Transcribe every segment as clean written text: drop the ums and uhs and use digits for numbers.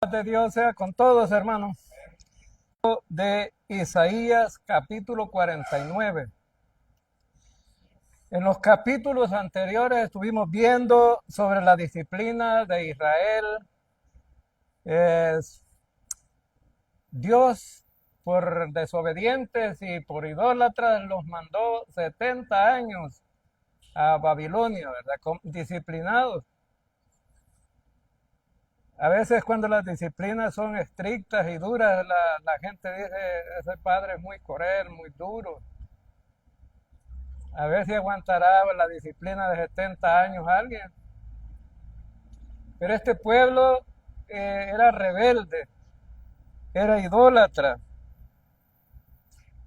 Paz de Dios sea con todos, hermanos. De Isaías capítulo 49. En los capítulos anteriores estuvimos viendo sobre la disciplina de Israel. Dios, por desobedientes y por idólatras, los mandó 70 años a Babilonia, ¿verdad? Disciplinados. A veces cuando las disciplinas son estrictas y duras, la gente dice, ese padre es muy cruel, muy duro. A ver si aguantará la disciplina de 70 años alguien. Pero este pueblo era rebelde, era idólatra.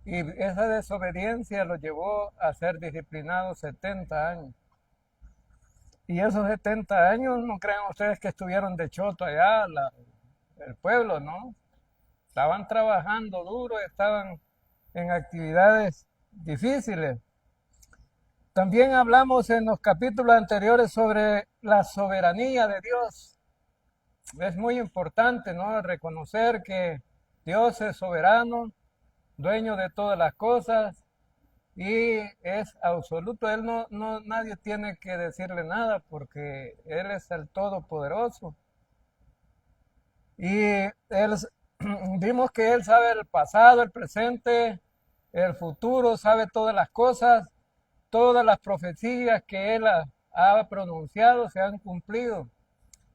Y esa desobediencia lo llevó a ser disciplinado 70 años. Y esos 70 años, no crean ustedes que estuvieron de choto allá, el pueblo, ¿no? Estaban trabajando duro, estaban en actividades difíciles. También hablamos en los capítulos anteriores sobre la soberanía de Dios. Es muy importante, ¿no? Reconocer que Dios es soberano, dueño de todas las cosas y es absoluto. Él nadie tiene que decirle nada porque Él es el Todopoderoso. Y vimos que Él sabe el pasado, el presente, el futuro, sabe todas las cosas. Todas las profecías que Él ha pronunciado se han cumplido.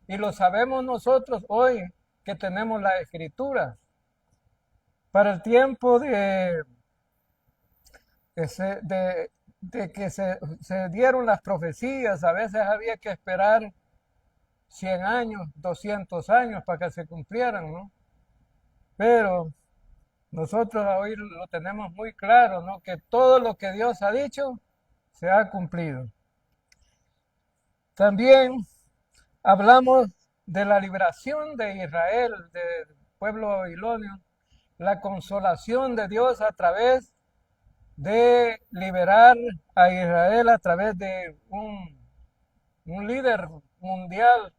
Y lo sabemos nosotros hoy que tenemos la Escritura. Para el tiempo de que se dieron las profecías, a veces había que esperar 100 años, 200 años para que se cumplieran, ¿no? Pero nosotros hoy lo tenemos muy claro, ¿no? Que todo lo que Dios ha dicho se ha cumplido. También hablamos de la liberación de Israel, del pueblo babilonio, la consolación de Dios a través de liberar a Israel a través de un líder mundial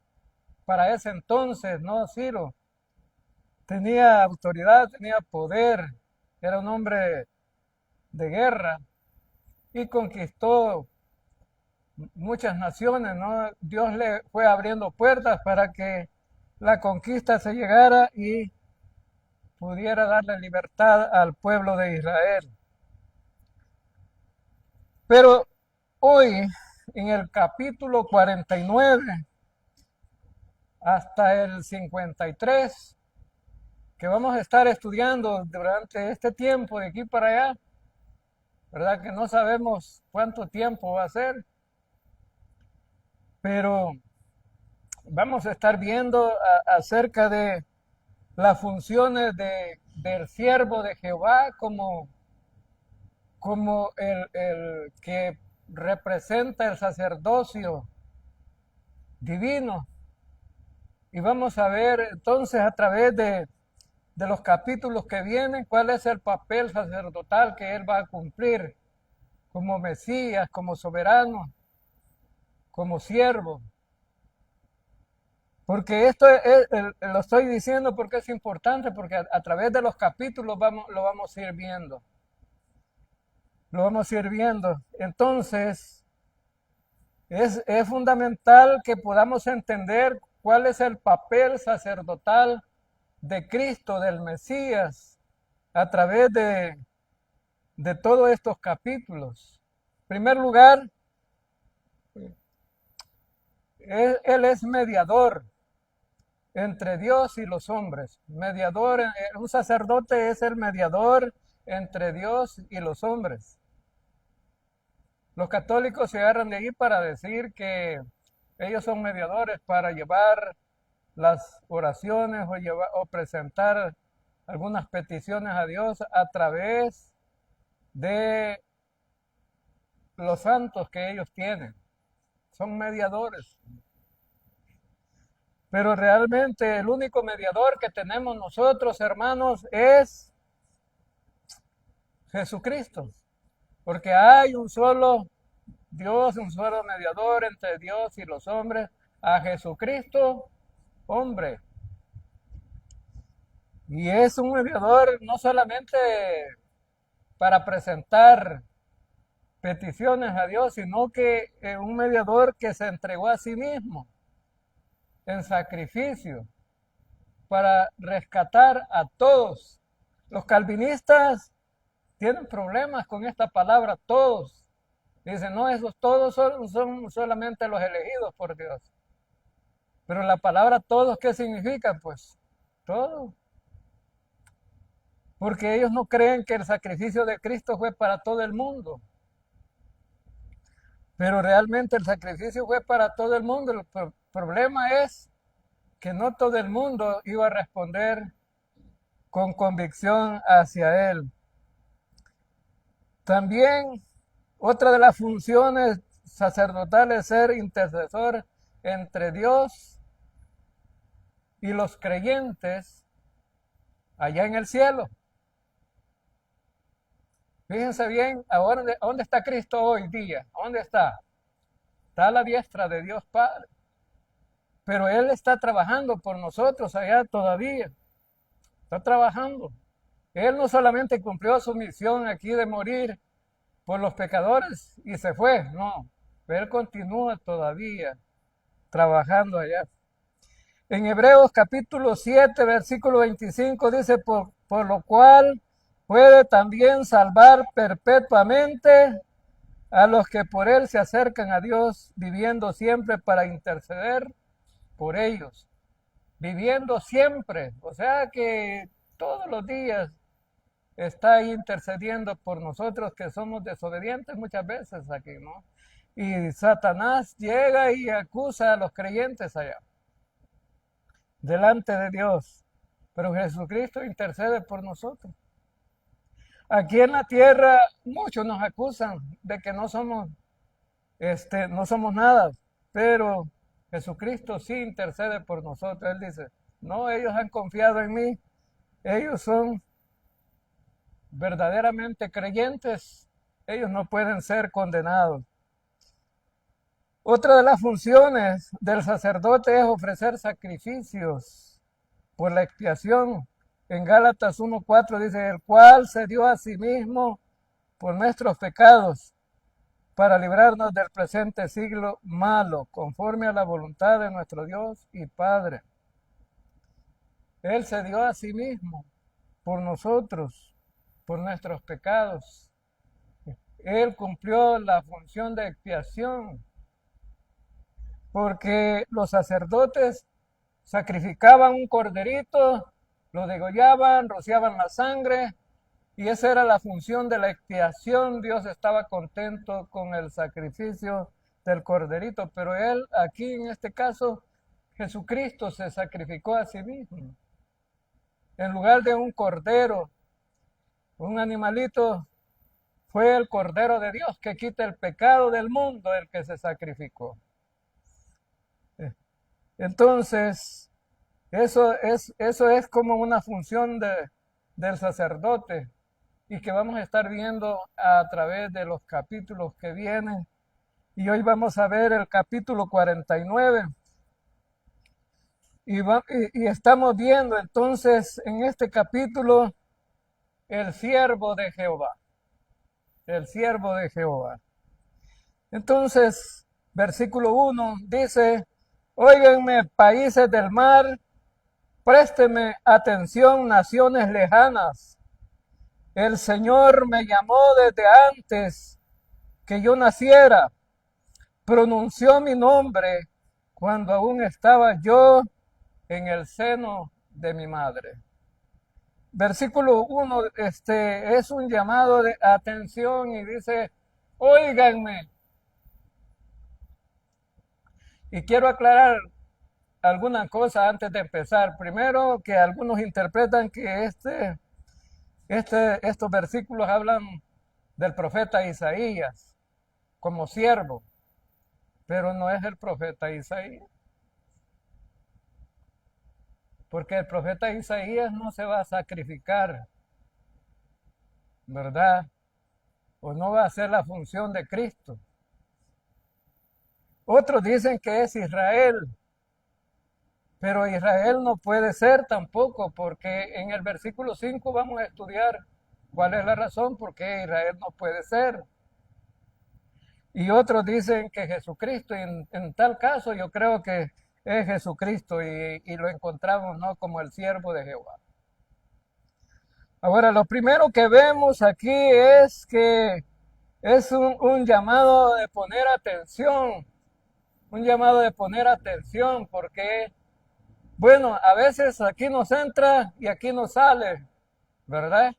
para ese entonces, ¿no? Ciro tenía autoridad, tenía poder, era un hombre de guerra y conquistó muchas naciones, ¿no? Dios le fue abriendo puertas para que la conquista se llegara y pudiera darle libertad al pueblo de Israel. Pero hoy, en el capítulo 49 hasta el 53, que vamos a estar estudiando durante este tiempo de aquí para allá, ¿verdad? Que no sabemos cuánto tiempo va a ser, pero vamos a estar viendo acerca de las funciones del siervo de Jehová como el que representa el sacerdocio divino. Y vamos a ver entonces a través de los capítulos que vienen cuál es el papel sacerdotal que él va a cumplir como Mesías, como soberano, como siervo. Porque lo estoy diciendo porque es importante, porque a través de los capítulos lo vamos a ir viendo. Lo vamos a ir viendo. Entonces, es fundamental que podamos entender cuál es el papel sacerdotal de Cristo, del Mesías, a través de todos estos capítulos. En primer lugar, Él es mediador entre Dios y los hombres. Mediador, un sacerdote es el mediador entre Dios y los hombres. Los católicos se agarran de ahí para decir que ellos son mediadores para llevar las oraciones o presentar algunas peticiones a Dios a través de los santos que ellos tienen. Son mediadores. Pero realmente el único mediador que tenemos nosotros, hermanos, es Jesucristo. Porque hay un solo Dios, un solo mediador entre Dios y los hombres, a Jesucristo, hombre. Y es un mediador no solamente para presentar peticiones a Dios, sino que un mediador que se entregó a sí mismo en sacrificio para rescatar a todos. Los calvinistas tienen problemas con esta palabra todos. Dicen, no, esos todos son solamente los elegidos por Dios. Pero la palabra todos, ¿qué significa? Pues todos. Porque ellos no creen que el sacrificio de Cristo fue para todo el mundo. Pero realmente el sacrificio fue para todo el mundo. El problema es que no todo el mundo iba a responder con convicción hacia Él. También otra de las funciones sacerdotales es ser intercesor entre Dios y los creyentes allá en el cielo. Fíjense bien, ¿a dónde está Cristo hoy día? ¿A dónde está? Está a la diestra de Dios Padre. Pero Él está trabajando por nosotros allá todavía. Está trabajando. Él no solamente cumplió su misión aquí de morir por los pecadores y se fue, no. Él continúa todavía trabajando allá. En Hebreos capítulo 7, versículo 25 dice, por lo cual puede también salvar perpetuamente a los que por Él se acercan a Dios, viviendo siempre para interceder por ellos. Viviendo siempre, o sea que todos los días está ahí intercediendo por nosotros que somos desobedientes muchas veces aquí, ¿no? Y Satanás llega y acusa a los creyentes allá, delante de Dios. Pero Jesucristo intercede por nosotros. Aquí en la tierra muchos nos acusan de que no somos nada, pero Jesucristo sí intercede por nosotros. Él dice, no, ellos han confiado en mí, ellos son verdaderamente creyentes, ellos no pueden ser condenados. Otra de las funciones del sacerdote es ofrecer sacrificios por la expiación. En Gálatas 1:4 dice, el cual se dio a sí mismo por nuestros pecados para librarnos del presente siglo malo, conforme a la voluntad de nuestro Dios y Padre. Él se dio a sí mismo por nosotros, por nuestros pecados. Él cumplió la función de expiación, porque los sacerdotes sacrificaban un corderito, lo degollaban, rociaban la sangre, y esa era la función de la expiación. Dios estaba contento con el sacrificio del corderito, pero Él aquí en este caso, Jesucristo se sacrificó a sí mismo. En lugar de un cordero, un animalito, fue el Cordero de Dios que quita el pecado del mundo, el que se sacrificó. Entonces, eso es como una función del sacerdote y que vamos a estar viendo a través de los capítulos que vienen. Y hoy vamos a ver el capítulo 49. Y estamos viendo entonces en este capítulo el siervo de Jehová. El siervo de Jehová. Entonces, versículo 1 dice, óiganme países del mar, présteme atención naciones lejanas. El Señor me llamó desde antes que yo naciera, pronunció mi nombre cuando aún estaba yo en el seno de mi madre. Versículo 1 es un llamado de atención y dice, óiganme. Y quiero aclarar alguna cosa antes de empezar. Primero, que algunos interpretan que estos versículos hablan del profeta Isaías como siervo, pero no es el profeta Isaías. Porque el profeta Isaías no se va a sacrificar, ¿verdad? O no va a hacer la función de Cristo. Otros dicen que es Israel, Pero Israel no puede ser tampoco, porque en el versículo 5 vamos a estudiar cuál es la razón por qué Israel no puede ser. Y otros dicen que Jesucristo, y en tal caso yo creo que es Jesucristo y lo encontramos, ¿no?, como el siervo de Jehová. Ahora, lo primero que vemos aquí es que es un llamado de poner atención, un llamado de poner atención, porque, bueno, a veces aquí nos entra y aquí nos sale, ¿verdad?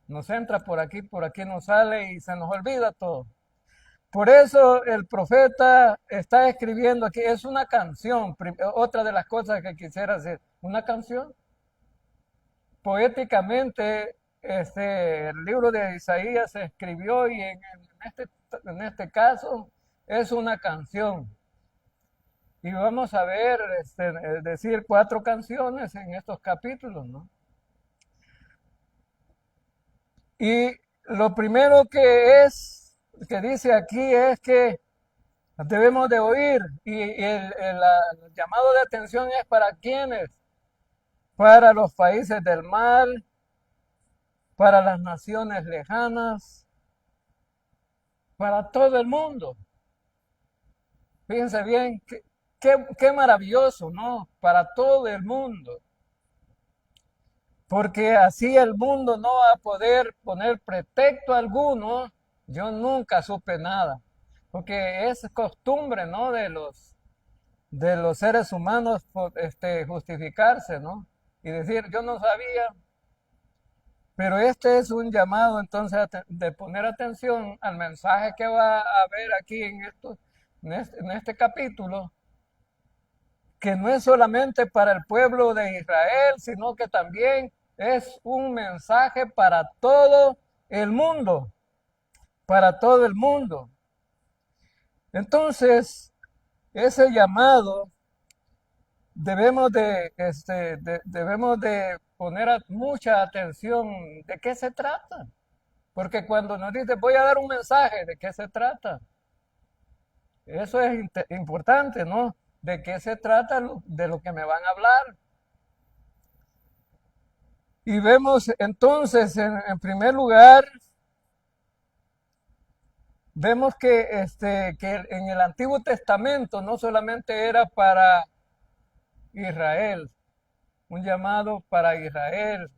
Nos entra por aquí nos sale y se nos olvida todo. Por eso el profeta está escribiendo aquí, es una canción, otra de las cosas que quisiera hacer, una canción. Poéticamente, el libro de Isaías se escribió y en este caso es una canción. Y vamos a ver, decir 4 canciones en estos capítulos, ¿no? Y lo primero que dice aquí es que debemos de oír y el llamado de atención es para quienes, para los países del mar, para las naciones lejanas, para todo el mundo. Fíjense bien, qué maravilloso, ¿no? Para todo el mundo. Porque así el mundo no va a poder poner pretexto alguno. Yo nunca supe nada. Porque es costumbre, ¿no?, de los seres humanos justificarse, ¿no? Y decir, yo no sabía. Pero este es un llamado entonces de poner atención al mensaje que va a haber aquí en este capítulo, que no es solamente para el pueblo de Israel, sino que también es un mensaje para todo el mundo, para todo el mundo. Entonces, ese llamado debemos de poner mucha atención de qué se trata. Porque cuando nos dice, voy a dar un mensaje, ¿de qué se trata? Eso es importante, ¿no? ¿De qué se trata de lo que me van a hablar? Y vemos entonces, en primer lugar, vemos que en el Antiguo Testamento no solamente era para Israel, un llamado para Israel,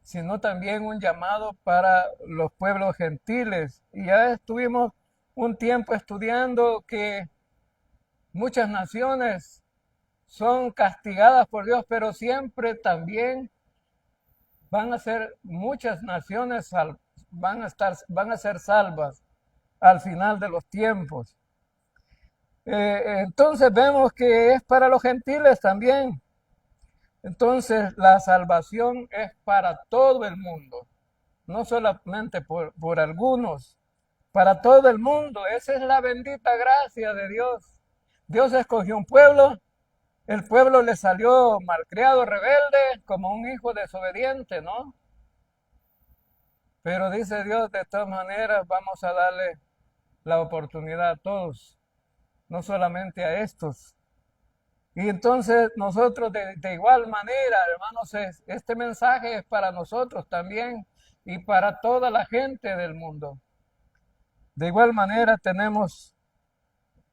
sino también un llamado para los pueblos gentiles. Y ya estuvimos un tiempo estudiando que muchas naciones son castigadas por Dios, pero siempre también van a ser muchas naciones van a ser salvas al final de los tiempos. Entonces vemos que es para los gentiles también. Entonces la salvación es para todo el mundo, no solamente por algunos, para todo el mundo. Esa es la bendita gracia de Dios. Dios escogió un pueblo, el pueblo le salió malcriado, rebelde, como un hijo desobediente, ¿no? Pero dice Dios, de todas maneras vamos a darle la oportunidad a todos, no solamente a estos. Y entonces nosotros de igual manera, hermanos, este mensaje es para nosotros también y para toda la gente del mundo. De igual manera tenemos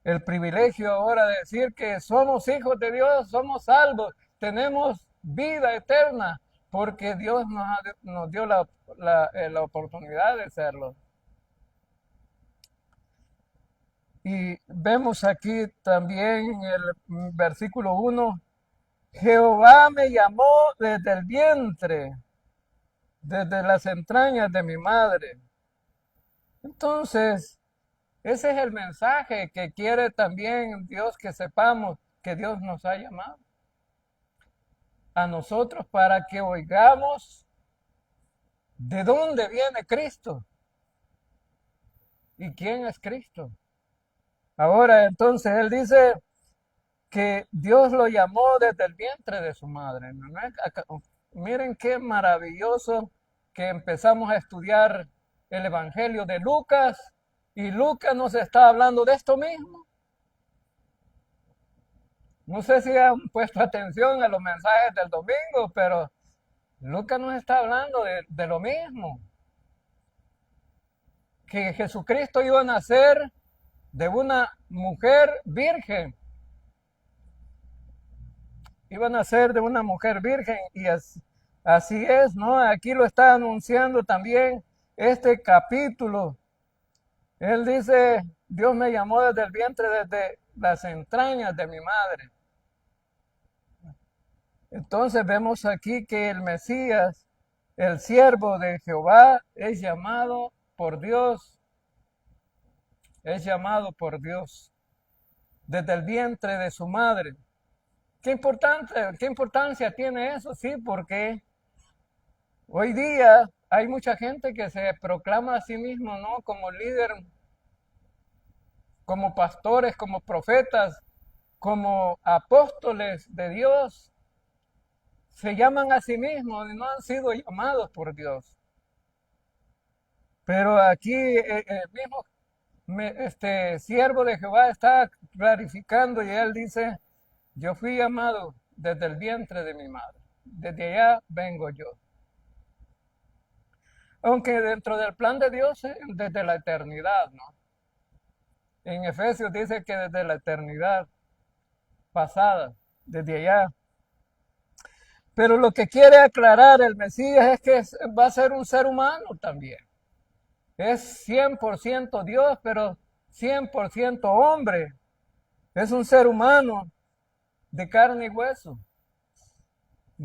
el privilegio ahora de decir que somos hijos de Dios, somos salvos, tenemos vida eterna, porque Dios nos dio la oportunidad de serlo. Y vemos aquí también en el versículo 1, Jehová me llamó desde el vientre, desde las entrañas de mi madre. Entonces, ese es el mensaje que quiere también Dios, que sepamos que Dios nos ha llamado a nosotros para que oigamos de dónde viene Cristo y quién es Cristo. Ahora, entonces, Él dice que Dios lo llamó desde el vientre de su madre. Miren qué maravilloso que empezamos a estudiar el Evangelio de Lucas y Lucas nos está hablando de esto mismo. No sé si han puesto atención a los mensajes del domingo, pero Lucas nos está hablando de lo mismo, que Jesucristo iba a nacer de una mujer virgen, iba a nacer de una mujer virgen y así es, ¿no? Aquí lo está anunciando también este capítulo. Él dice, Dios me llamó desde el vientre, desde las entrañas de mi madre. Entonces vemos aquí que el Mesías, el siervo de Jehová, es llamado por Dios, es llamado por Dios desde el vientre de su madre. Qué importancia tiene eso, sí, porque hoy día hay mucha gente que se proclama a sí mismo, ¿no? Como líder, como pastores, como profetas, como apóstoles de Dios. Se llaman a sí mismos y no han sido llamados por Dios. Pero aquí el mismo siervo de Jehová está clarificando y él dice, yo fui llamado desde el vientre de mi madre, desde allá vengo yo. Aunque dentro del plan de Dios, desde la eternidad, ¿no? En Efesios dice que desde la eternidad pasada, desde allá. Pero lo que quiere aclarar el Mesías es que va a ser un ser humano también. Es 100% Dios, pero 100% hombre. Es un ser humano de carne y hueso.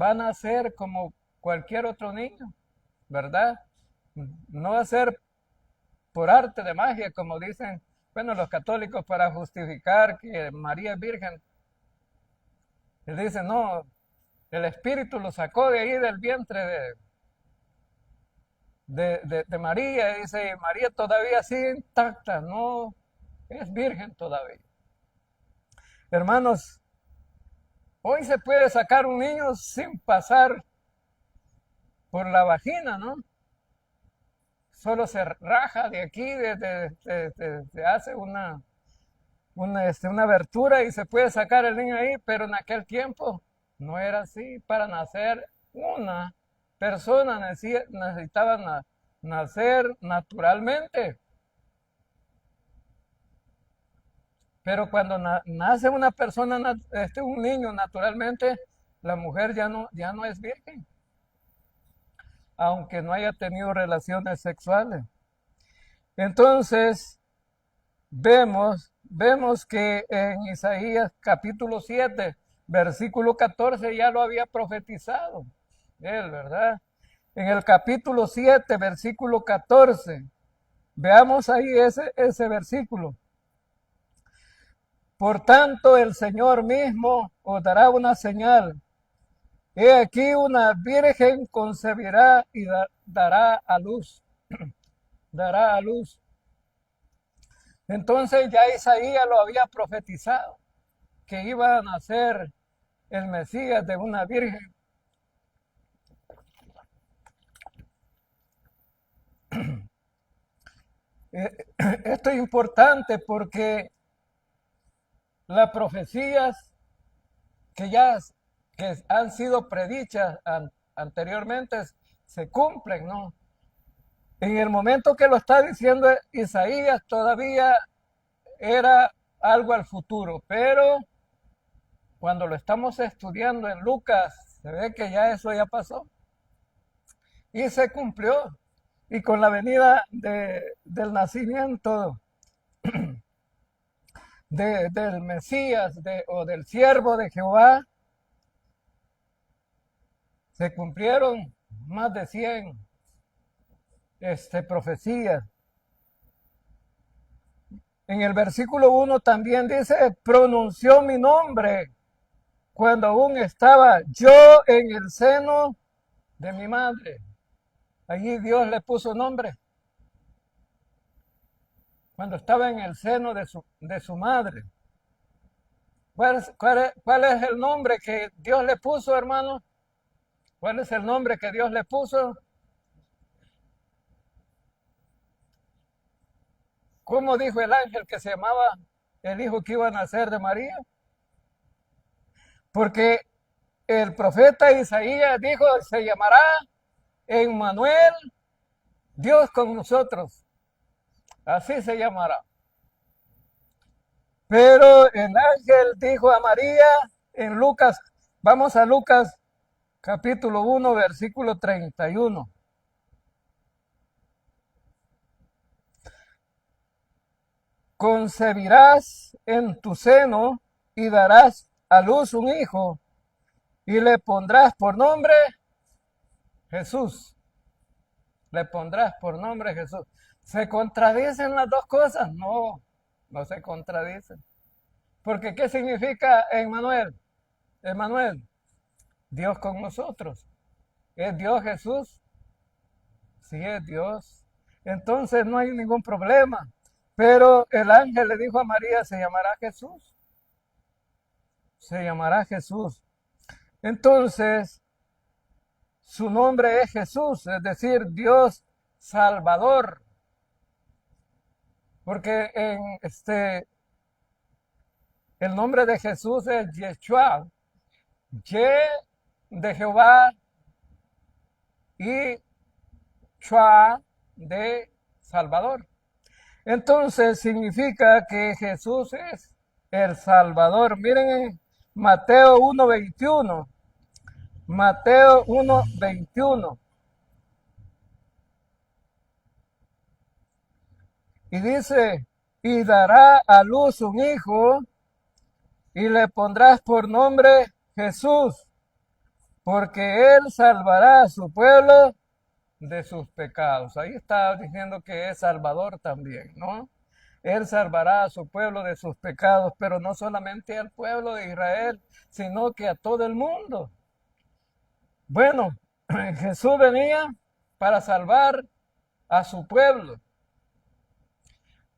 Va a nacer como cualquier otro niño, ¿verdad? No va a ser por arte de magia, como dicen, bueno, los católicos para justificar que María es virgen. Y dicen, no, el Espíritu lo sacó de ahí del vientre de María, y dice, María todavía sigue intacta, no es virgen todavía. Hermanos, hoy se puede sacar un niño sin pasar por la vagina, ¿no? Solo se raja de aquí, se hace una abertura y se puede sacar el niño ahí, pero en aquel tiempo no era así. Para nacer una persona necesitaba nacer naturalmente. Pero cuando nace una persona, un niño naturalmente, la mujer ya no es virgen, aunque no haya tenido relaciones sexuales. Entonces, vemos que en Isaías capítulo 7, versículo 14, ya lo había profetizado él, ¿verdad? En el capítulo 7, versículo 14, veamos ahí ese versículo. Por tanto, el Señor mismo os dará una señal. He aquí una virgen concebirá y dará a luz. Dará a luz. Entonces ya Isaías lo había profetizado, que iba a nacer el Mesías de una virgen. Esto es importante porque las profecías que han sido predichas anteriormente se cumplen, ¿no? En el momento que lo está diciendo Isaías todavía era algo al futuro, pero cuando lo estamos estudiando en Lucas, se ve que ya eso ya pasó y se cumplió. Y con la venida del nacimiento del Mesías o del siervo de Jehová, se cumplieron más de 100 profecías. En el versículo 1 también dice, pronunció mi nombre cuando aún estaba yo en el seno de mi madre. Allí Dios le puso nombre. Cuando estaba en el seno de su madre. ¿Cuál es el nombre que Dios le puso, hermano? ¿Cuál es el nombre que Dios le puso? ¿Cómo dijo el ángel que se llamaba el hijo que iba a nacer de María? Porque el profeta Isaías dijo, se llamará Emmanuel, Dios con nosotros. Así se llamará. Pero el ángel dijo a María en Lucas, vamos a Lucas capítulo 1, versículo 31. Concebirás en tu seno y darás a luz un hijo y le pondrás por nombre Jesús. Le pondrás por nombre Jesús. ¿Se contradicen las dos cosas? No, no se contradicen. Porque ¿qué significa Emmanuel? Emmanuel, Dios con nosotros. ¿Es Dios Jesús? Sí, es Dios. Entonces no hay ningún problema. Pero el ángel le dijo a María, se llamará Jesús. Se llamará Jesús. Entonces, su nombre es Jesús, es decir, Dios Salvador. Porque el nombre de Jesús es Yeshua. Ye de Jehová y Shua de Salvador. Entonces significa que Jesús es el Salvador. Miren en Mateo 1:21. Mateo 1:21. Y dice, y dará a luz un hijo y le pondrás por nombre Jesús, porque él salvará a su pueblo de sus pecados. Ahí está diciendo que es Salvador también, ¿no? Él salvará a su pueblo de sus pecados, pero no solamente al pueblo de Israel, sino que a todo el mundo. Bueno, Jesús venía para salvar a su pueblo,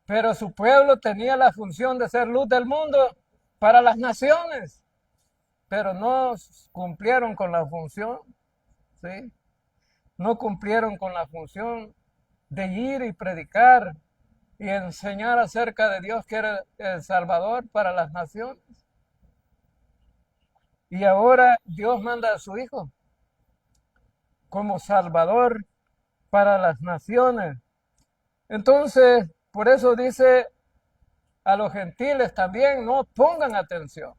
pero su pueblo tenía la función de ser luz del mundo para las naciones, pero no cumplieron con la función, ¿sí? No cumplieron con la función de ir y predicar y enseñar acerca de Dios que era el Salvador para las naciones. Y ahora Dios manda a su Hijo como Salvador para las naciones. Entonces, por eso dice a los gentiles también, no pongan atención,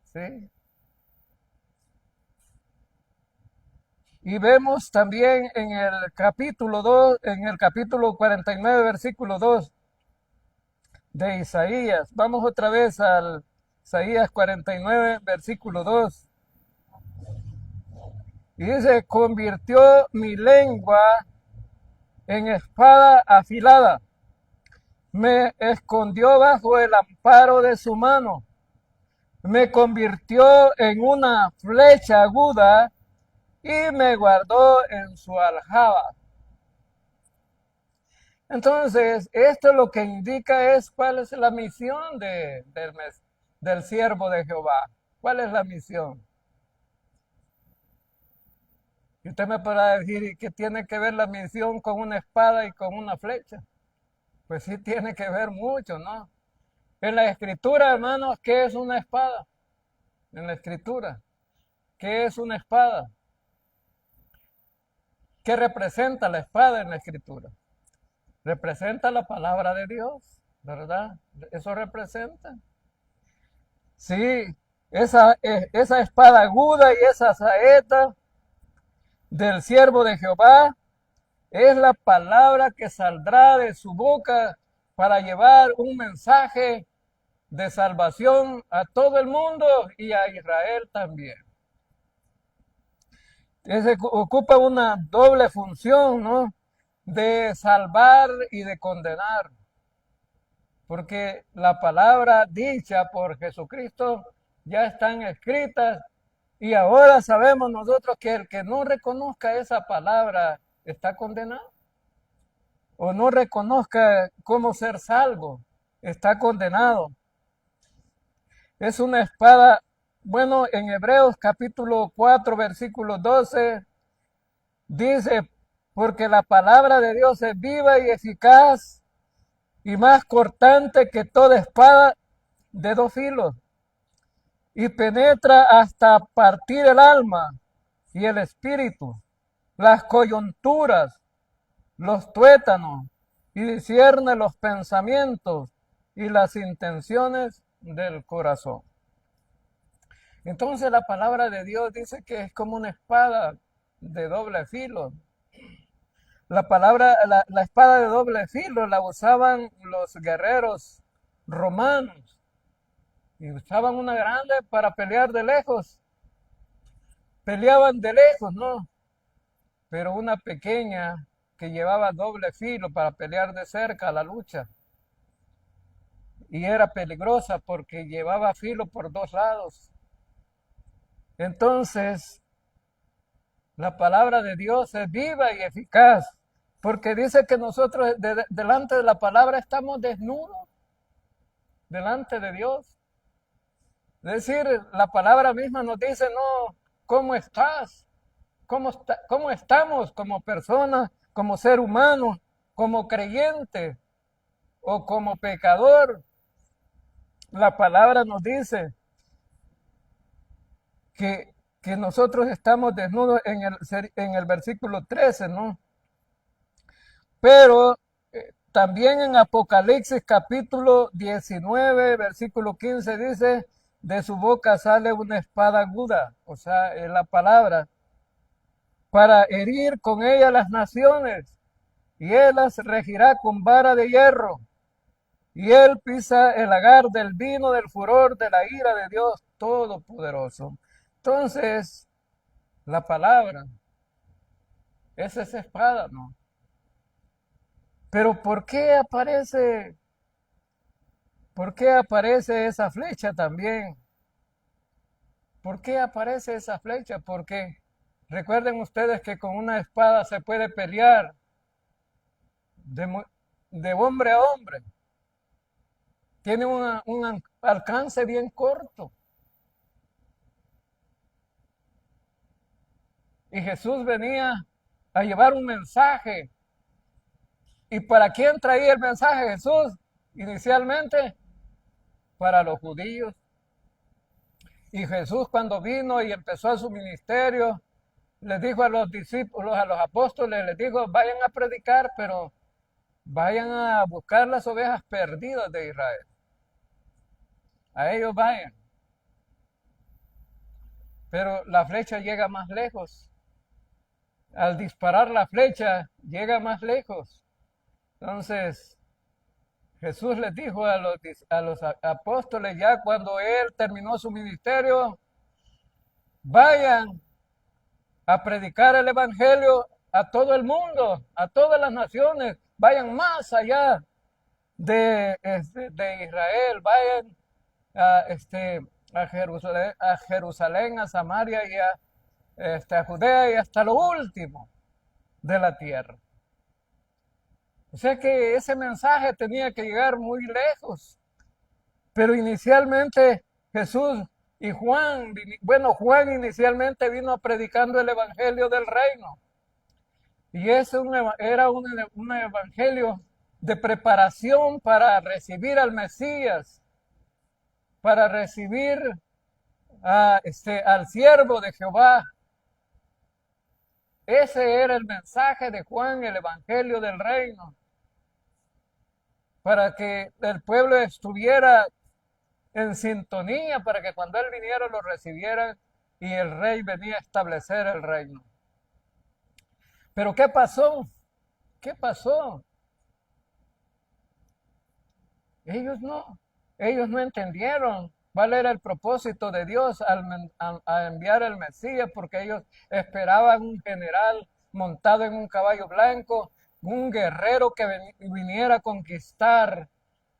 ¿sí? Y vemos también en el capítulo 2, en el capítulo 49, versículo 2 de Isaías. Vamos otra vez al Isaías 49, versículo 2. Y dice, convirtió mi lengua en espada afilada, me escondió bajo el amparo de su mano, me convirtió en una flecha aguda y me guardó en su aljaba. Entonces, esto lo que indica es cuál es la misión del siervo de Jehová. ¿Cuál es la misión? Y usted me podrá decir, ¿y qué tiene que ver la misión con una espada y con una flecha? Pues sí tiene que ver mucho, ¿no? En la escritura, hermanos, ¿qué es una espada? En la escritura, ¿qué es una espada? ¿Qué representa la espada en la escritura? Representa la palabra de Dios, ¿verdad? Eso representa. Sí, esa espada aguda y esa saeta del siervo de Jehová es la palabra que saldrá de su boca para llevar un mensaje de salvación a todo el mundo y a Israel también. Ocupa una doble función, ¿no? De salvar y de condenar. Porque la palabra dicha por Jesucristo ya están escritas y ahora sabemos nosotros que el que no reconozca esa palabra está condenado. O no reconozca cómo ser salvo, está condenado. Es una espada, bueno, en Hebreos capítulo 4, versículo 12, dice, porque la palabra de Dios es viva y eficaz y más cortante que toda espada de dos filos y penetra hasta partir el alma y el espíritu, las coyunturas, los tuétanos, y discierne los pensamientos y las intenciones del corazón. Entonces la palabra de Dios dice que es como una espada de doble filo. La espada de doble filo la usaban los guerreros romanos y usaban una grande para pelear de lejos. Peleaban de lejos, ¿no? Pero una pequeña que llevaba doble filo para pelear de cerca la lucha. Y era peligrosa porque llevaba filo por dos lados. Entonces, la palabra de Dios es viva y eficaz, porque dice que nosotros delante de la palabra estamos desnudos, delante de Dios. Es decir, la palabra misma nos dice, no, ¿cómo estás? ¿Cómo estamos como personas, como ser humano, como creyente o como pecador? La palabra nos dice que nosotros estamos desnudos en el versículo 13, ¿no? Pero también en Apocalipsis capítulo 19, versículo 15 dice, de su boca sale una espada aguda, o sea, es la palabra, para herir con ella las naciones, y él las regirá con vara de hierro, y él pisa el lagar del vino del furor de la ira de Dios Todopoderoso. Entonces, la palabra es esa espada, ¿no? Pero ¿por qué aparece esa flecha también? ¿Por qué aparece esa flecha? Porque recuerden ustedes que con una espada se puede pelear de hombre a hombre. Tiene un alcance bien corto. Y Jesús venía a llevar un mensaje. ¿Y para quién traía el mensaje Jesús? Inicialmente, para los judíos. Y Jesús cuando vino y empezó su ministerio, les dijo a los discípulos, a los apóstoles, les dijo, vayan a predicar, pero vayan a buscar las ovejas perdidas de Israel. A ellos vayan. Pero la flecha llega más lejos. Al disparar la flecha, llega más lejos. Entonces, Jesús les dijo a los apóstoles, ya cuando él terminó su ministerio, vayan a predicar el evangelio a todo el mundo, a todas las naciones, vayan más allá de Israel, vayan a Jerusalén, a Samaria y a Judea y hasta lo último de la tierra. O sea que ese mensaje tenía que llegar muy lejos. Pero inicialmente Jesús y Juan, Juan inicialmente vino predicando el evangelio del reino. Y ese era un evangelio de preparación para recibir al Mesías, para recibir al siervo de Jehová. Ese era el mensaje de Juan, el evangelio del reino, para que el pueblo estuviera en sintonía, para que cuando él viniera lo recibieran y el rey venía a establecer el reino. Pero ¿qué pasó? ¿Qué pasó? Ellos no entendieron cuál era el propósito de Dios a enviar el Mesías, porque ellos esperaban un general montado en un caballo blanco, un guerrero que viniera a conquistar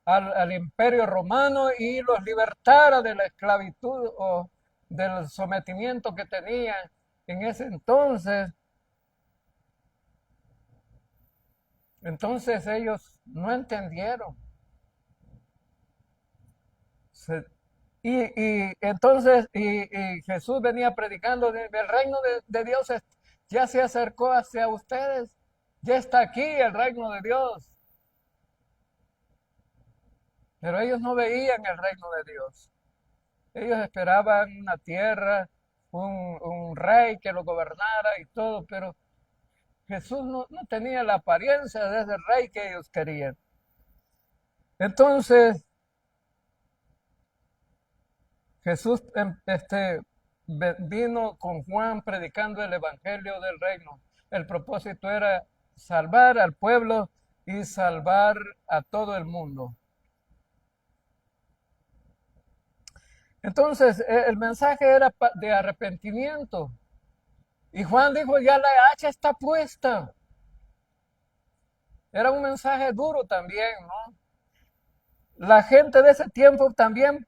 al imperio romano y los libertara de la esclavitud o del sometimiento que tenían en ese entonces. Entonces ellos no entendieron. Entonces Jesús venía predicando, el reino de Dios ya se acercó hacia ustedes, ya está aquí el reino de Dios. Pero ellos no veían el reino de Dios. Ellos esperaban una tierra, un rey que lo gobernara y todo, pero Jesús no tenía la apariencia de ese rey que ellos querían. Entonces, Jesús vino con Juan predicando el evangelio del reino. El propósito era salvar al pueblo y salvar a todo el mundo. Entonces, el mensaje era de arrepentimiento. Y Juan dijo, ya la hacha está puesta. Era un mensaje duro también, ¿no? La gente de ese tiempo también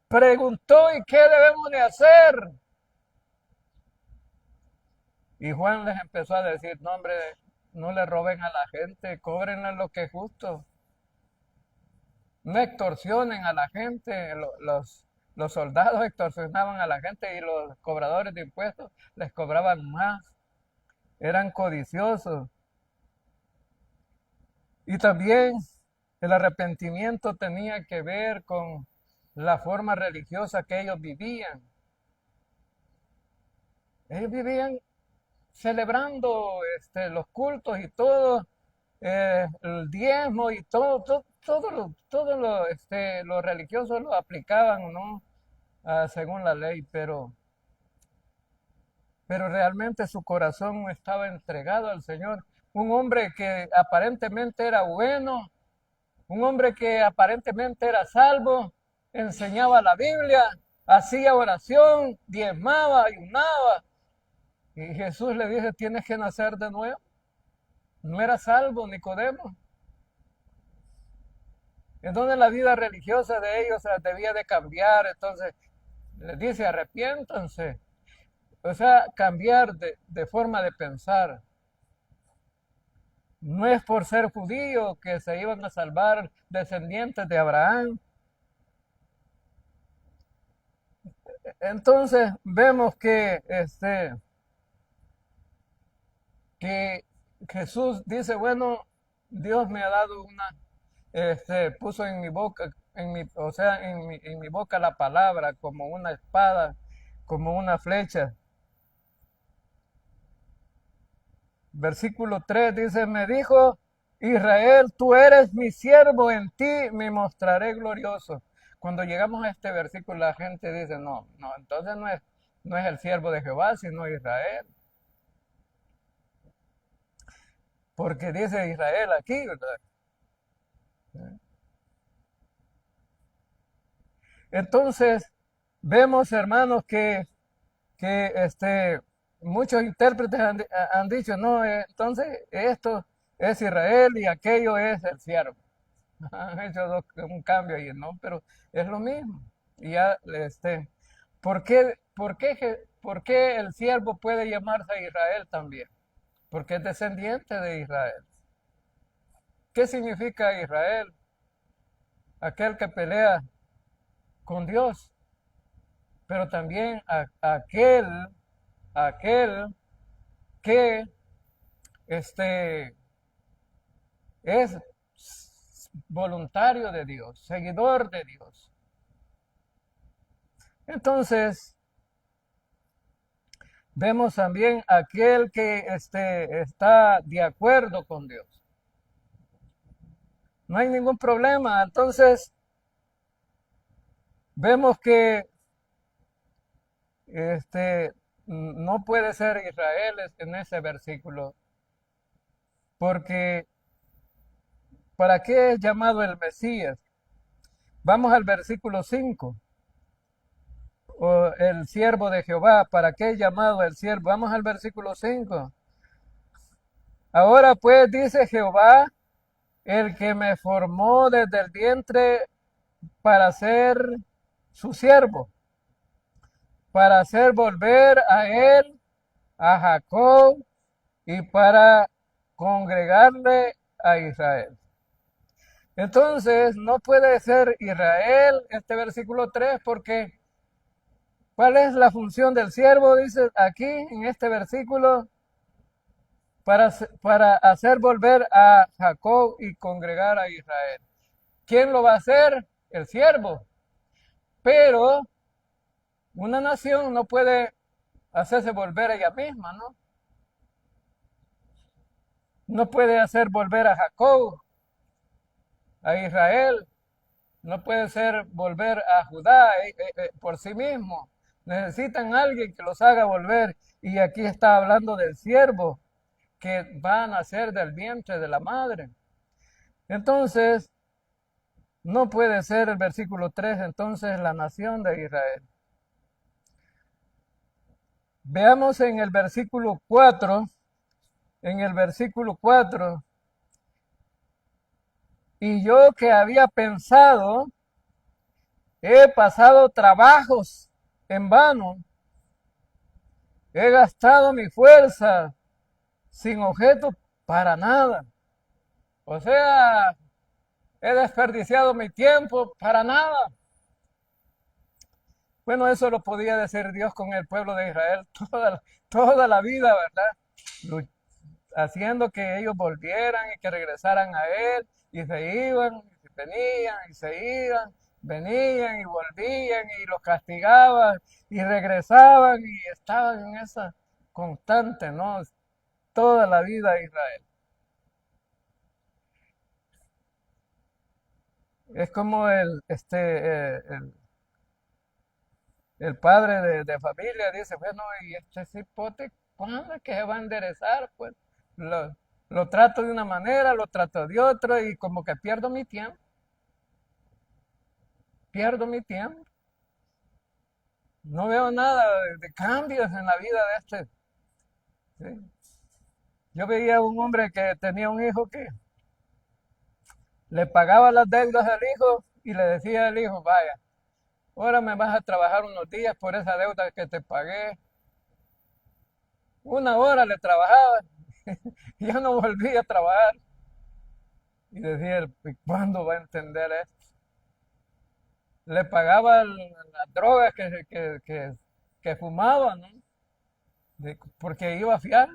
preguntó, ¿y qué debemos de hacer? Y Juan les empezó a decir, no hombre, no le roben a la gente, cóbrenle lo que es justo. No extorsionen a la gente, los soldados extorsionaban a la gente y los cobradores de impuestos les cobraban más, eran codiciosos. Y también el arrepentimiento tenía que ver con la forma religiosa que ellos vivían. Ellos vivían celebrando los cultos y todo, el diezmo y los religiosos lo aplicaban, ¿no? Según la ley, pero realmente su corazón no estaba entregado al Señor. Un hombre que aparentemente era bueno, un hombre que aparentemente era salvo, enseñaba la Biblia, hacía oración, diezmaba, ayunaba. Y Jesús le dice, tienes que nacer de nuevo. No era salvo Nicodemo. Entonces la vida religiosa de ellos debía de cambiar. Entonces les dice, arrepiéntanse. O sea, cambiar de forma de pensar. No es por ser judío que se iban a salvar descendientes de Abraham. Entonces vemos que que Jesús dice, bueno, Dios me ha dado puso en mi boca, en mi boca la palabra como una espada, como una flecha. Versículo 3 dice, me dijo Israel, tú eres mi siervo, en ti me mostraré glorioso. Cuando llegamos a este versículo la gente dice, no, entonces no es el siervo de Jehová, sino Israel. Porque dice Israel aquí, ¿verdad? Entonces, vemos, hermanos, que muchos intérpretes han dicho, no, entonces esto es Israel y aquello es el siervo. Han hecho un cambio ahí, ¿no? Pero es lo mismo. Y ya, ¿por qué el siervo puede llamarse a Israel también? Porque es descendiente de Israel. ¿Qué significa Israel? Aquel que pelea con Dios, pero también aquel que es voluntario de Dios, seguidor de Dios. Entonces, vemos también aquel que está de acuerdo con Dios. No hay ningún problema. Entonces, vemos que no puede ser Israel en ese versículo, porque ¿para qué es llamado el Mesías? Vamos al versículo 5. O el siervo de Jehová, ¿para qué es llamado el siervo? Vamos al versículo 5. Ahora pues dice Jehová, el que me formó desde el vientre para ser su siervo, para hacer volver a él, a Jacob, y para congregarle a Israel. Entonces, no puede ser Israel este versículo 3 porque ¿cuál es la función del siervo? Dice aquí en este versículo, para hacer volver a Jacob y congregar a Israel. ¿Quién lo va a hacer? el siervo. Pero una nación no puede hacerse volver a ella misma, ¿no? No puede hacer volver a Jacob, a Israel, no puede ser volver a Judá por sí mismo. Necesitan a alguien que los haga volver. Y aquí está hablando del siervo que va a nacer del vientre de la madre. Entonces, no puede ser el versículo 3, entonces la nación de Israel. Veamos en el versículo 4, y yo que había pensado, he pasado trabajos en vano, he gastado mi fuerza sin objeto para nada. O sea, he desperdiciado mi tiempo para nada. Bueno, eso lo podía decir Dios con el pueblo de Israel toda la vida, ¿verdad? Haciendo que ellos volvieran y que regresaran a Él, y se iban, y venían, y se iban, venían y volvían, y los castigaban, y regresaban, y estaban en esa constante, ¿no? Toda la vida de Israel. Es como el padre de familia dice, bueno, y este cipote, ¿cuándo es que se va a enderezar? Pues lo trato de una manera, lo trato de otra, y como que pierdo mi tiempo. No veo nada de cambios en la vida de este. ¿Sí? Yo veía un hombre que tenía un hijo que le pagaba las deudas al hijo y le decía al hijo, vaya, ahora me vas a trabajar unos días por esa deuda que te pagué. Una hora le trabajaba y ya no volví a trabajar. Y decía, ¿cuándo va a entender esto? Le pagaba las drogas que fumaba, ¿no? Porque iba a fiar.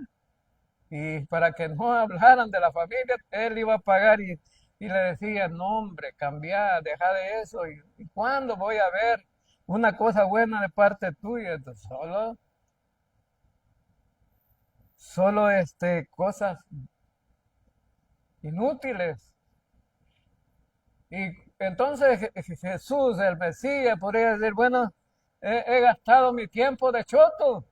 Y para que no hablaran de la familia, él iba a pagar y le decía, no hombre, cambia, deja de eso. ¿Y cuándo voy a ver una cosa buena de parte tuya? Entonces, solo cosas inútiles. Y entonces Jesús, el Mesías, podría decir, bueno, he gastado mi tiempo de choto.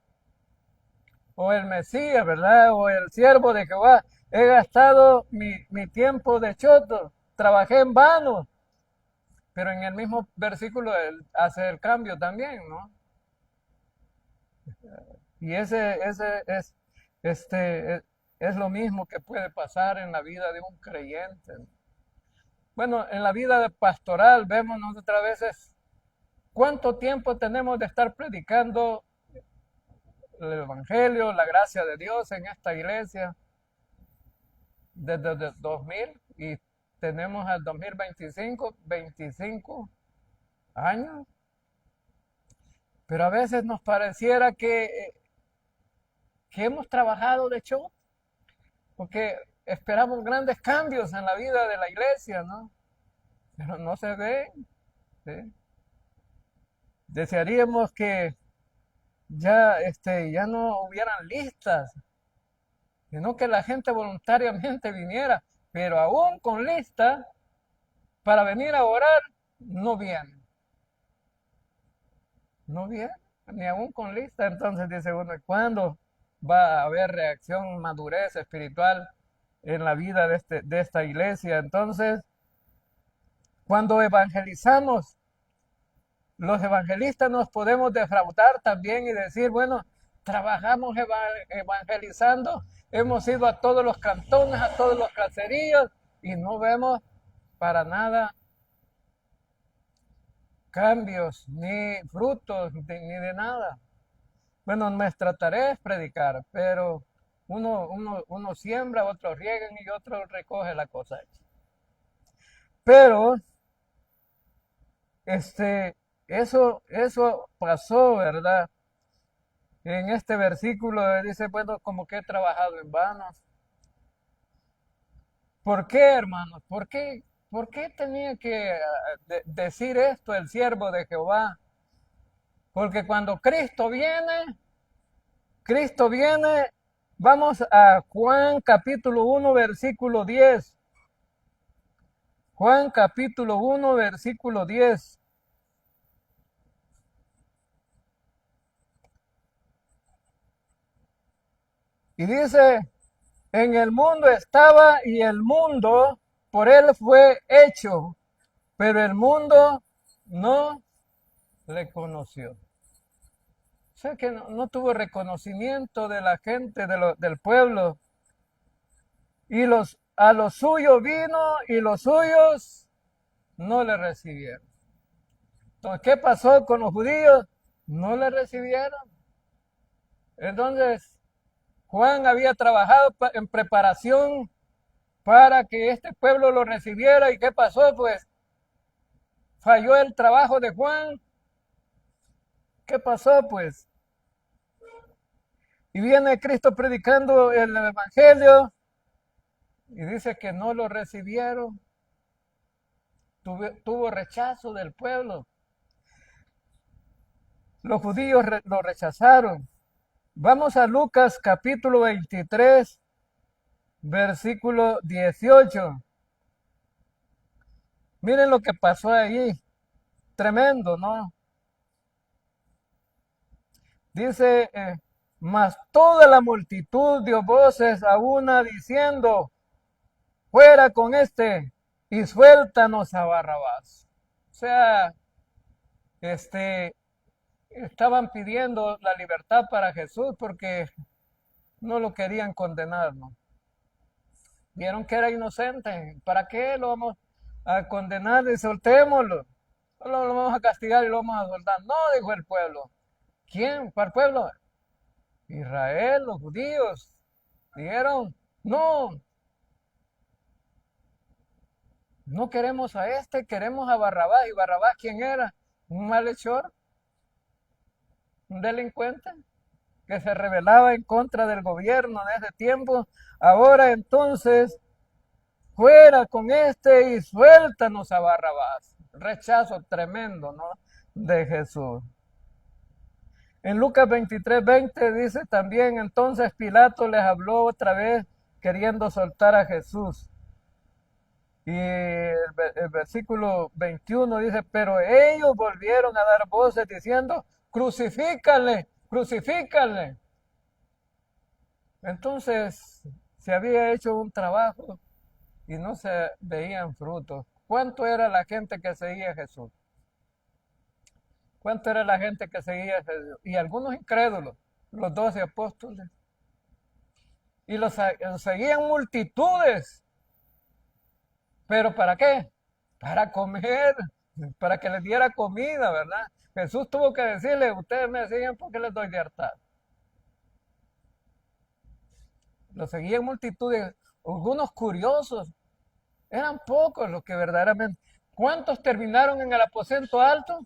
O el Mesías, ¿verdad? O el siervo de Jehová, he gastado mi tiempo de choto, trabajé en vano. Pero en el mismo versículo él hace el cambio también, ¿no? Y ese es lo mismo que puede pasar en la vida de un creyente. Bueno, en la vida de pastoral vemos otras veces cuánto tiempo tenemos de estar predicando el Evangelio, la gracia de Dios en esta iglesia desde el 2000 y tenemos al 2025, 25 años. Pero a veces nos pareciera que hemos trabajado de hecho, porque esperamos grandes cambios en la vida de la iglesia, ¿no? Pero no se ven. ¿Sí? Desearíamos que ya no hubieran listas, sino que la gente voluntariamente viniera, pero aún con lista para venir a orar, no vienen. No vienen, ni aún con lista. Entonces dice uno, ¿cuándo va a haber reacción, madurez espiritual en la vida de esta iglesia? Entonces, cuando evangelizamos, los evangelistas nos podemos defraudar también y decir, bueno, trabajamos evangelizando, hemos ido a todos los cantones, a todos los caseríos y no vemos para nada cambios, ni frutos, ni de nada. Bueno, nuestra tarea es predicar, pero uno siembra, otros riegan y otro recoge la cosecha. Pero eso pasó, ¿verdad? En este versículo dice, bueno, como que he trabajado en vano. ¿Por qué, hermanos? ¿Por qué ¿Por qué tenía que decir esto el siervo de Jehová? Porque cuando Cristo viene, vamos a Juan capítulo 1, versículo 10. Juan capítulo 1, versículo 10. Y dice, en el mundo estaba y el mundo por él fue hecho, pero el mundo no le conoció. O sea que no tuvo reconocimiento de la gente, del pueblo. Y a los suyos vino y los suyos no le recibieron. Entonces, ¿qué pasó con los judíos? No le recibieron. Entonces, Juan había trabajado en preparación para que este pueblo lo recibiera. ¿Y qué pasó? Pues falló el trabajo de Juan. ¿Qué pasó? Pues, y viene Cristo predicando el evangelio y dice que no lo recibieron. Tuvo rechazo del pueblo. Los judíos lo rechazaron. Vamos a Lucas capítulo 23, versículo 18. Miren lo que pasó ahí. Tremendo, ¿no? Dice, mas toda la multitud dio voces a una diciendo, fuera con este y suéltanos a Barrabás. O sea, estaban pidiendo la libertad para Jesús porque no lo querían condenar, ¿no? Vieron que era inocente. ¿Para qué lo vamos a condenar? Y soltémoslo. Solo lo vamos a castigar y lo vamos a soltar. No, dijo el pueblo. ¿Quién? ¿Cuál pueblo? Israel, los judíos. Dijeron, no, no queremos a este, queremos a Barrabás. ¿Y Barrabás quién era? Un malhechor, un delincuente que se rebelaba en contra del gobierno de ese tiempo. Ahora entonces, fuera con este y suéltanos a Barrabás. Rechazo tremendo, ¿no? De Jesús. En Lucas 23:20 dice también, entonces Pilato les habló otra vez queriendo soltar a Jesús. Y el versículo 21 dice, pero ellos volvieron a dar voces diciendo, crucifícale, crucifícale. Entonces se había hecho un trabajo y no se veían frutos. ¿Cuánto era la gente que seguía a Jesús? ¿Cuánto era la gente que seguía a Jesús? Y algunos incrédulos, los 12 apóstoles. Y los seguían multitudes. ¿Pero para qué? Para comer, para que les diera comida, ¿verdad? Jesús tuvo que decirle, ustedes me siguen porque les doy de hartar. Los seguían multitudes, algunos curiosos. Eran pocos los que verdaderamente... ¿Cuántos terminaron en el aposento alto?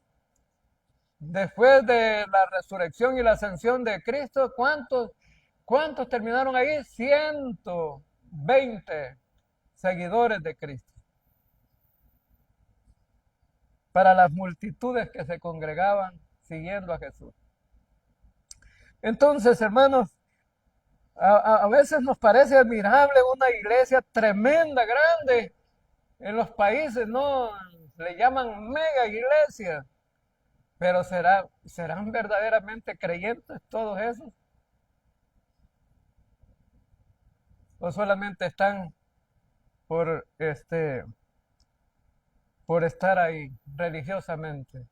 Después de la resurrección y la ascensión de Cristo, ¿cuántos terminaron ahí? 120 seguidores de Cristo. Para las multitudes que se congregaban siguiendo a Jesús. Entonces, hermanos, a veces nos parece admirable una iglesia tremenda, grande, en los países, ¿no? Le llaman mega iglesia. Pero ¿serán verdaderamente creyentes todos esos? ¿O solamente están por por estar ahí religiosamente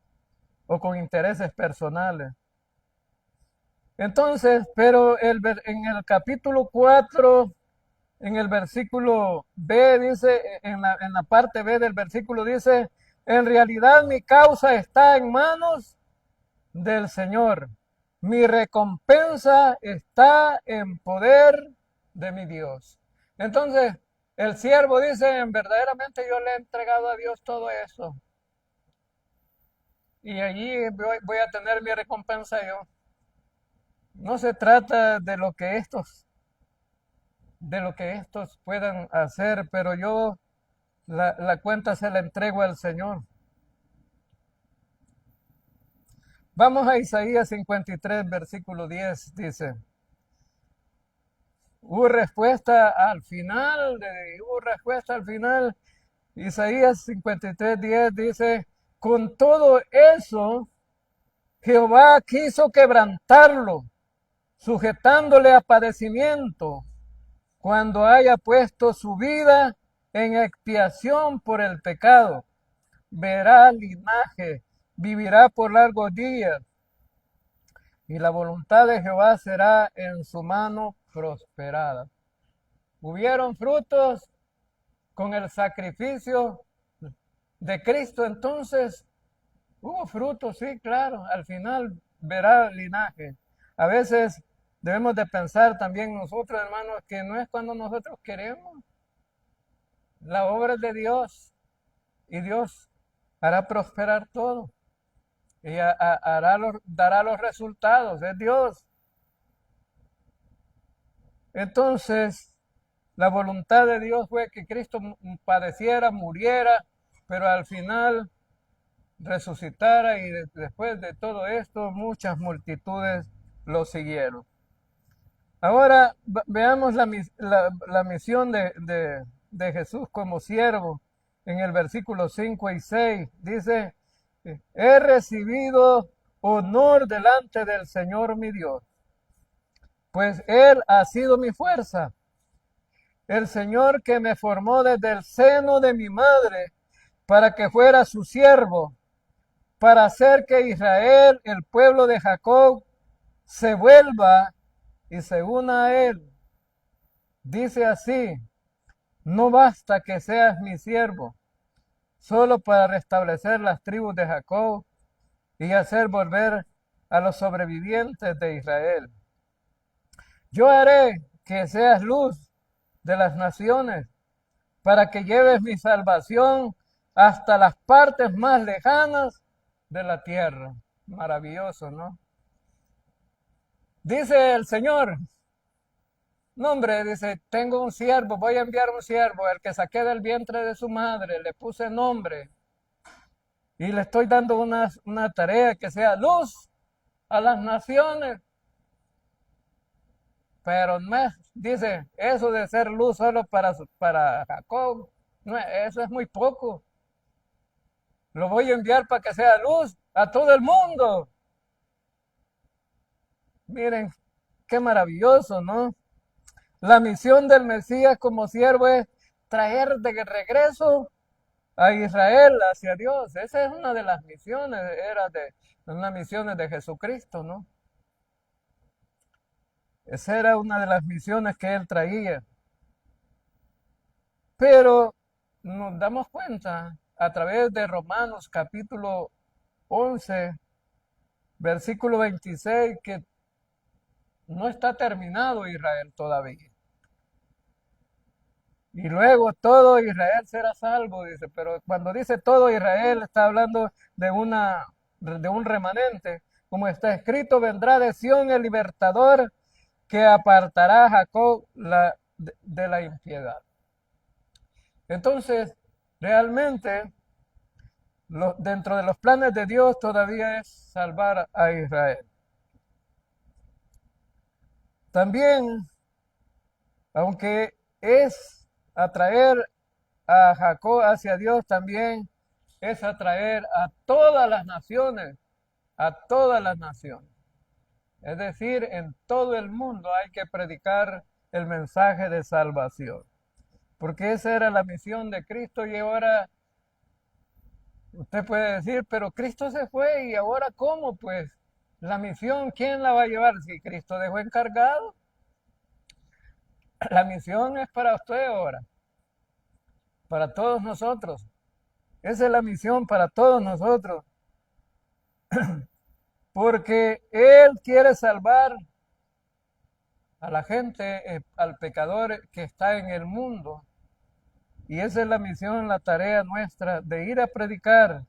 o con intereses personales? Entonces, pero en el capítulo 4, en el versículo B, dice, en la parte B del versículo dice, en realidad mi causa está en manos del Señor. Mi recompensa está en poder de mi Dios. Entonces, el siervo dice, verdaderamente yo le he entregado a Dios todo eso. Y allí voy a tener mi recompensa yo. No se trata de lo que estos puedan hacer, pero yo la cuenta se la entrego al Señor. Vamos a Isaías 53, versículo 10, dice. Hubo respuesta al final, Isaías 53, 10 dice, con todo eso, Jehová quiso quebrantarlo, sujetándole a padecimiento, cuando haya puesto su vida en expiación por el pecado. Verá linaje, vivirá por largos días, y la voluntad de Jehová será en su mano prosperada. Hubieron frutos con el sacrificio de Cristo, entonces hubo frutos, sí, claro, al final verá linaje. A veces debemos de pensar también nosotros, hermanos, que no es cuando nosotros queremos. La obra es de Dios y Dios hará prosperar todo y dará los resultados, es Dios. Entonces, la voluntad de Dios fue que Cristo padeciera, muriera, pero al final resucitara y después de todo esto muchas multitudes lo siguieron. Ahora veamos la misión de Jesús como siervo en el versículo 5 y 6. Dice, he recibido honor delante del Señor mi Dios, pues Él ha sido mi fuerza. El Señor que me formó desde el seno de mi madre para que fuera su siervo, para hacer que Israel, el pueblo de Jacob, se vuelva y se una a él. Dice así, no basta que seas mi siervo, solo para restablecer las tribus de Jacob y hacer volver a los sobrevivientes de Israel. Yo haré que seas luz de las naciones, para que lleves mi salvación hasta las partes más lejanas de la tierra. Maravilloso, ¿no? Dice el Señor, no hombre, dice, tengo un siervo, voy a enviar un siervo, el que saqué del vientre de su madre, le puse nombre y le estoy dando una tarea que sea luz a las naciones. Pero no es, dice, eso de ser luz solo para Jacob, no, eso es muy poco. Lo voy a enviar para que sea luz a todo el mundo. Miren, qué maravilloso, ¿no? La misión del Mesías como siervo es traer de regreso a Israel hacia Dios. Esa es una de las misiones, era de unas misiones de Jesucristo, ¿no? Esa era una de las misiones que él traía. Pero nos damos cuenta a través de Romanos capítulo 11, versículo 26, que no está terminado Israel todavía. Y luego todo Israel será salvo, dice, pero cuando dice todo Israel está hablando de un remanente. Como está escrito, vendrá de Sión el libertador que apartará a Jacob de la impiedad. Entonces, realmente, dentro de los planes de Dios todavía es salvar a Israel. También, aunque es atraer a Jacob hacia Dios, también es atraer a todas las naciones, a todas las naciones. Es decir, en todo el mundo hay que predicar el mensaje de salvación. Porque esa era la misión de Cristo y ahora usted puede decir, pero Cristo se fue y ahora ¿cómo? Pues la misión, ¿quién la va a llevar? Si Cristo dejó encargado. La misión es para usted ahora, para todos nosotros. Esa es la misión para todos nosotros. Porque Él quiere salvar a la gente, al pecador que está en el mundo. Y esa es la misión, la tarea nuestra de ir a predicar.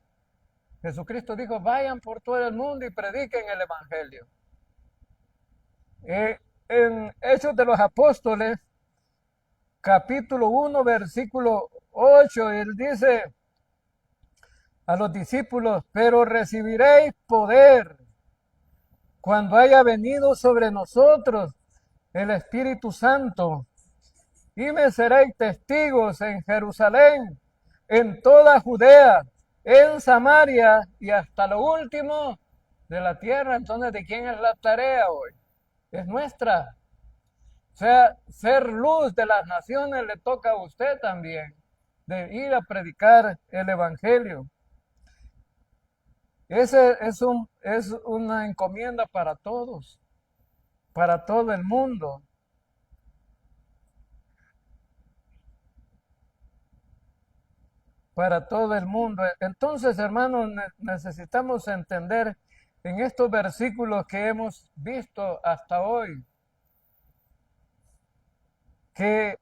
Jesucristo dijo, vayan por todo el mundo y prediquen el Evangelio. En Hechos de los Apóstoles, capítulo 1, versículo 8, él dice a los discípulos, pero recibiréis poder cuando haya venido sobre nosotros el Espíritu Santo, y me seréis testigos en Jerusalén, en toda Judea, en Samaria y hasta lo último de la tierra. Entonces, ¿de quién es la tarea hoy? Es nuestra. O sea, ser luz de las naciones le toca a usted también, de ir a predicar el Evangelio. Ese es una encomienda para todos, para todo el mundo. Para todo el mundo. Entonces, hermanos, necesitamos entender en estos versículos que hemos visto hasta hoy, que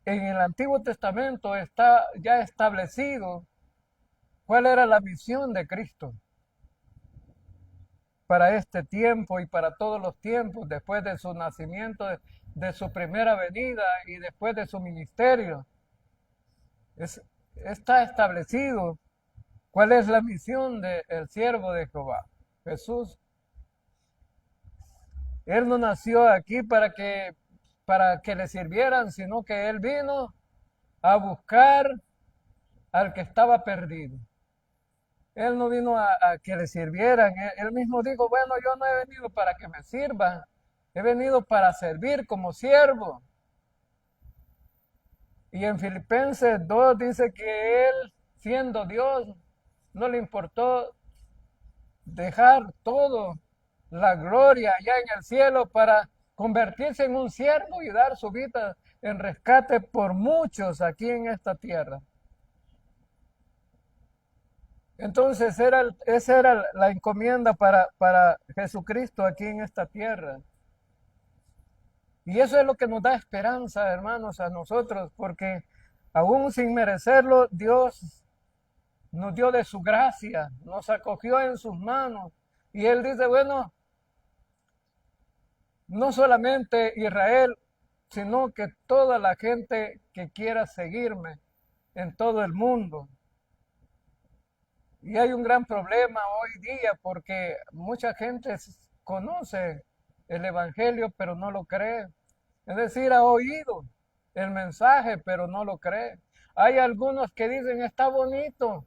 en el Antiguo Testamento está ya establecido cuál era la misión de Cristo para este tiempo y para todos los tiempos, después de su nacimiento, de su primera venida y después de su ministerio. Está establecido cuál es la misión del siervo de Jehová, Jesús. Él no nació aquí para que le sirvieran, sino que Él vino a buscar al que estaba perdido. Él no vino a que le sirvieran. Él mismo dijo, bueno, yo no he venido para que me sirvan, he venido para servir como siervo. Y en Filipenses 2 dice que Él, siendo Dios, no le importó dejar todo, la gloria allá en el cielo, para convertirse en un siervo y dar su vida en rescate por muchos aquí en esta tierra. Entonces esa era la encomienda para Jesucristo aquí en esta tierra. Y eso es lo que nos da esperanza, hermanos, a nosotros, porque aún sin merecerlo, Dios nos dio de su gracia, nos acogió en sus manos. Y Él dice, bueno, no solamente Israel, sino que toda la gente que quiera seguirme en todo el mundo. Y hay un gran problema hoy día porque mucha gente conoce el Evangelio, pero no lo cree. Es decir, ha oído el mensaje, pero no lo cree. Hay algunos que dicen, está bonito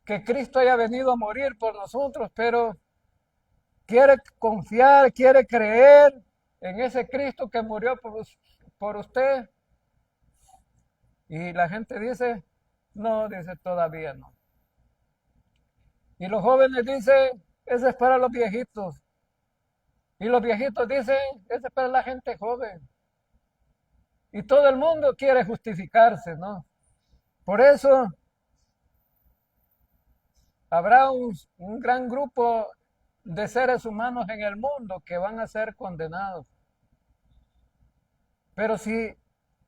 que Cristo haya venido a morir por nosotros, pero quiere confiar, quiere creer en ese Cristo que murió por usted. Y la gente dice, no, dice, todavía no. Y los jóvenes dicen, ese es para los viejitos. Y los viejitos dicen, ese es para la gente joven. Y todo el mundo quiere justificarse, ¿no? Por eso habrá un gran grupo de seres humanos en el mundo que van a ser condenados. Pero si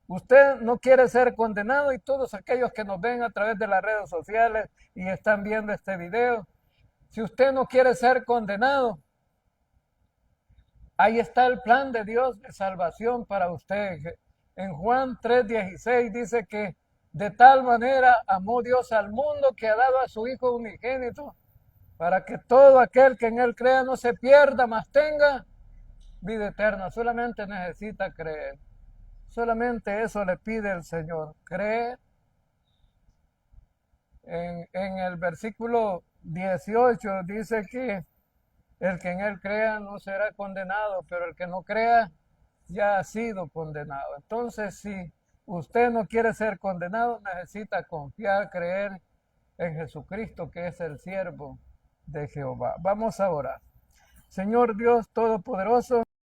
usted no quiere ser condenado, y todos aquellos que nos ven a través de las redes sociales y están viendo este video, si usted no quiere ser condenado, ahí está el plan de Dios de salvación para usted. En Juan 3:16 dice que de tal manera amó Dios al mundo que ha dado a su Hijo unigénito, para que todo aquel que en Él crea no se pierda, mas tenga vida eterna. Solamente necesita creer. Solamente eso le pide el Señor, creer. En el versículo 18 dice que el que en Él crea no será condenado, pero el que no crea ya ha sido condenado. Entonces, si usted no quiere ser condenado, necesita confiar, creer en Jesucristo, que es el siervo de Jehová. Vamos a orar. Señor Dios Todopoderoso,